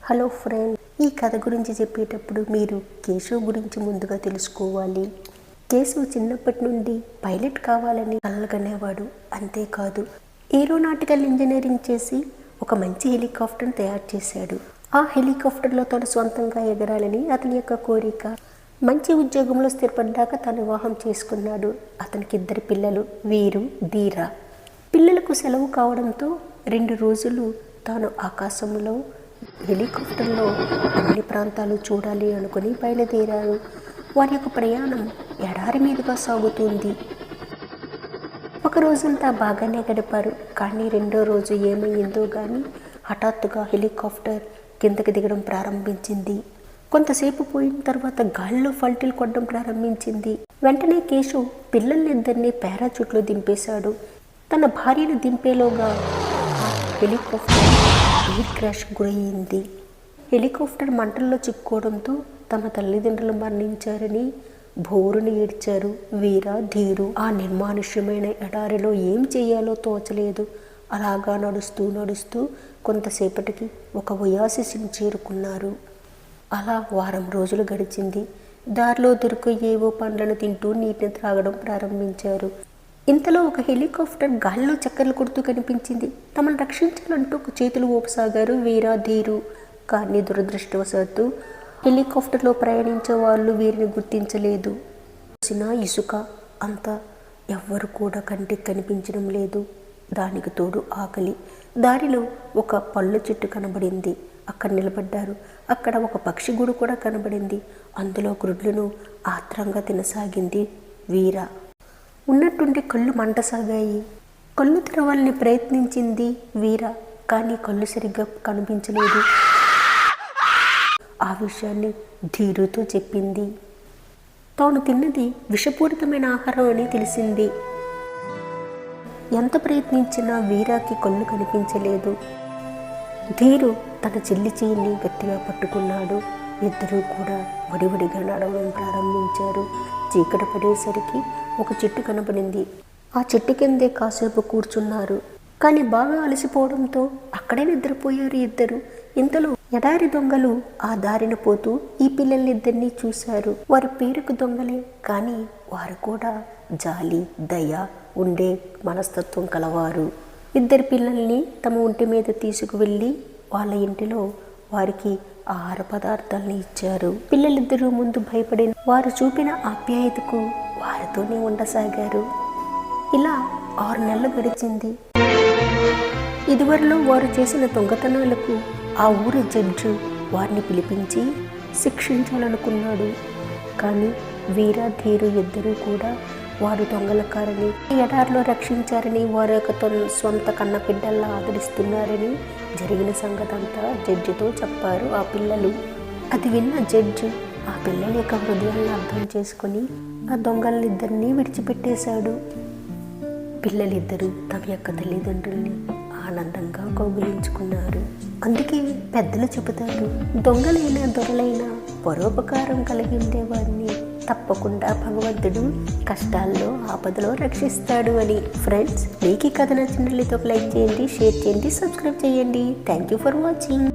Hello friend, ఈ కథ గురించి చెప్పేటప్పుడు మీరు కేశవ్ గురించి ముందుగా తెలుసుకోవాలి. కేశవ్ చిన్నప్పటి నుండి పైలట్ కావాలని కలగనేవాడు. అంతేకాదు, ఏరోనాటికల్ ఇంజనీరింగ్ చేసి ఒక మంచి హెలికాప్టర్ని తయారు చేశాడు. ఆ హెలికాప్టర్లో తను సొంతంగా ఎగరాలని అతని యొక్క కోరిక. మంచి ఉద్యోగంలో స్థిరపడ్డాక తను వివాహం చేసుకున్నాడు. అతనికి 2 పిల్లలు, వీరు, ధీర. పిల్లలకు సెలవు కావడంతో 2 రోజులు తాను ఆకాశంలో హెలికాప్టర్లో అన్ని ప్రాంతాలు చూడాలి అనుకుని బయలుదేరారు. వారి యొక్క ప్రయాణం ఎడారి మీదుగా సాగుతుంది. ఒక రోజంతా బాగానే గడిపారు. కానీ 2వ రోజు ఏమయ్యిందో కానీ హఠాత్తుగా హెలికాప్టర్ కిందకి దిగడం ప్రారంభించింది. కొంతసేపు పోయిన తర్వాత గాలిలో ఫల్టీలు కొట్టడం ప్రారంభించింది. వెంటనే కేశవ్ పిల్లల్నిద్దరినీ పారాచూట్లో దింపేశాడు. తన భార్యను దింపేలోగా హెలికాప్టర్ ఎయిర్ క్రాష్ గురయ్యింది. హెలికాప్టర్ మంటల్లో చిక్కుకోవడంతో తమ తల్లిదండ్రులు మరణించారని బోరుని ఏడ్చారు వీర, ధీరు. ఆ నిర్మానుష్యమైన ఎడారిలో ఏం చేయాలో తోచలేదు. అలాగా నడుస్తూ నడుస్తూ కొంతసేపటికి ఒక ఒయాసిస్ని చేరుకున్నారు. అలా వారం రోజులు గడిచింది. దారిలో దొరికే ఏవో పండ్లను తింటూ నీటిని త్రాగడం ప్రారంభించారు. ఇంతలో ఒక హెలికాప్టర్ గాలిలో చక్కర్లు కొడుతూ కనిపించింది. తమను రక్షించాలంటూ చేతులు ఊపసాగారు వీర, ధీరు. కానీ దురదృష్టవశాత్తు హెలికాప్టర్లో ప్రయాణించే వాళ్ళు వీరిని గుర్తించలేదు. చూసిన ఇసుక అంతా ఎవ్వరు కూడా కంటికి కనిపించడం లేదు. దానికి తోడు ఆకలి. దారిలో ఒక పళ్ళ చెట్టు కనబడింది. అక్కడ నిలబడ్డారు. అక్కడ ఒక పక్షి గూడు కూడా కనబడింది. అందులో గ్రుడ్లను ఆత్రంగా తినసాగింది వీర. ఉన్నట్టుండి కళ్ళు మంటసాగాయి. కళ్ళు తెరవాలని ప్రయత్నించింది వీర. కానీ కళ్ళు సరిగ్గా కనిపించలేదు. ఆ విషయాన్ని ధీరుతో చెప్పింది. తాను తిన్నది విషపూరితమైన ఆహారం అని తెలిసింది. ఎంత ప్రయత్నించినా వీరాకి కళ్ళు కనిపించలేదు. ధీరు తన చెల్లి చెయ్యిని గట్టిగా పట్టుకున్నాడు. ఇద్దరూ కూడా వడివడిగా నడవడం ప్రారంభించారు. చీకటి పడేసరికి ఒక చెట్టు కనబడింది. ఆ చెట్టు కిందే కాసేపు కూర్చున్నారు. కానీ బాగా అలసిపోవడంతో అక్కడే నిద్రపోయారు ఇద్దరు. ఇంతలో ఎడారి దొంగలు ఆ దారిన పోతూ ఈ పిల్లల్నిద్దరినీ చూశారు. వారి పేరుకు దొంగలే, కానీ వారు కూడా జాలి, దయ ఉండే మనస్తత్వం కలవారు. 2 పిల్లల్ని తమ ఒంటి మీద తీసుకువెళ్ళి వాళ్ళ ఇంటిలో వారికి ఆహార పదార్థాలని ఇచ్చారు. పిల్లలిద్దరూ ముందు భయపడిన వారు చూపిన ఆప్యాయతకు వారితోనే ఉండసాగారు. ఇలా 6 నెలలు గడిచింది. ఇదివరలో వారు చేసిన దొంగతనాలకు ఆ ఊరి జడ్జి వారిని పిలిపించి శిక్షించాలనుకున్నాడు. కానీ వీర, ధీరు ఇద్దరూ కూడా వారు దొంగలకారని, ఎడారిలో రక్షించారని, వారి యొక్క సొంత కన్న బిడ్డల్లా ఆదరిస్తున్నారని జరిగిన సంగతంతా జడ్జితో చెప్పారు ఆ పిల్లలు. అది విన్న జడ్జి ఆ పిల్లల యొక్క హృదయాలను అర్థం చేసుకుని ఆ దొంగలిద్దరినీ విడిచిపెట్టేశాడు. పిల్లలిద్దరూ తమ యొక్క తల్లిదండ్రుల్ని ఆనందంగా కౌగిలించుకున్నారు. అందుకే పెద్దలు చెబుతారు, దొంగలైనా దొరలైనా పరోపకారం కలిగి ఉండేవారిని తప్పకుండా భగవంతుడు కష్టాల్లో, ఆపదలో రక్షిస్తాడు అని. ఫ్రెండ్స్, మీకు ఈ కథ నచ్చినట్లయితే ఒక లైక్ చేయండి, షేర్ చేయండి, సబ్స్క్రైబ్ చేయండి. Thank you for watching.